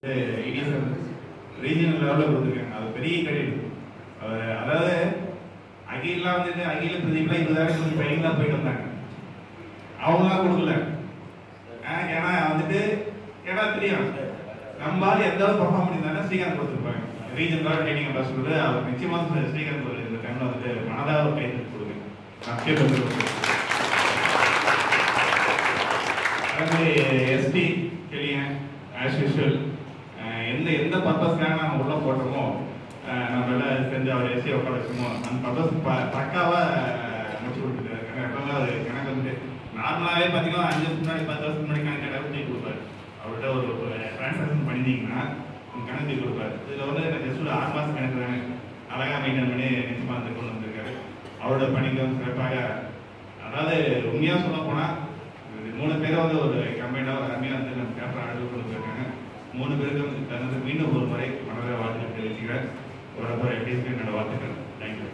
Regional லெவலில் கொடுத்துருக்காங்க. அது பெரிய கிரெடிட். அதாவது அகிலாம் வந்துட்டு அகில பிரதீப்லாம் 20,000 கொஞ்சம் பையன் தான் போயிட்டு வந்தாங்க. அவங்களாம் கொடுக்கல. ஏன்னா வந்துட்டு ஏன்னா தெரியும் நம்மளால எந்த அளவுக்கு பர்ஃபார்ம் பண்ணியிருந்தாலும் ஸ்ரீகாந்த் கொடுத்துருப்பாங்க. ரீஜனல் ட்ரைனிங் அம்பாசிடர் அவர் நிச்சயமாக ஸ்ரீகாந்த் இந்த டைமில் வந்துட்டு மனதாக ஒரு கை தட்டி கொடுங்க. நான் கேட்டு எஸ்டி கிளியன் ஆஸ் யூஷுவல் எந்த பர்பஸ்க்காக நம்ம உள்ள போட்டோமோ நம்மளால செஞ்சு அவர் எஸ்டி உட்கார வச்சோமோ அந்த பர்பஸ் பக்காவாக முடிச்சு கொடுத்துருக்காரு. எப்பவுமே அது எனக்கு வந்துட்டு நார்மலாகவே பார்த்தீங்கன்னா 5 வருஷத்துக்கு முன்னாடி 10 வருஷத்துக்கு முன்னாடி கணக்கு தூக்கி கொடுப்பாரு. அவர்கிட்ட ஒரு டிரான்சாக்ஷன் பண்ணிட்டீங்கன்னா கணக்கு தூக்கி கொடுப்பாரு. இதில் வந்து எனக்கு ஜஸ்ட் 6 மாதம் கணக்கு தானே அழகாக மெயின்டைன் பண்ணி நிச்சயமாக வந்து கொண்டு வந்திருக்காரு. அவரோட பணிக்கு சிறப்பாக அதாவது உண்மையாக சொல்ல போனால் 3 பேரை வந்து ஒரு கம்பைண்டாக ஒரு அருமையாக வந்து நம்ம பேப்பர் ஆர்டர் கொடுத்துருக்காங்க. 3 பேருக்கும் தனது மீண்டும் ஒரு முறை மனதில் வாழ்த்துக்கள் தெரிவிச்சுக்கிறேன். ஒரு எப்படி இருக்கு என்னோட வாழ்த்துக்கள். தேங்க்யூ.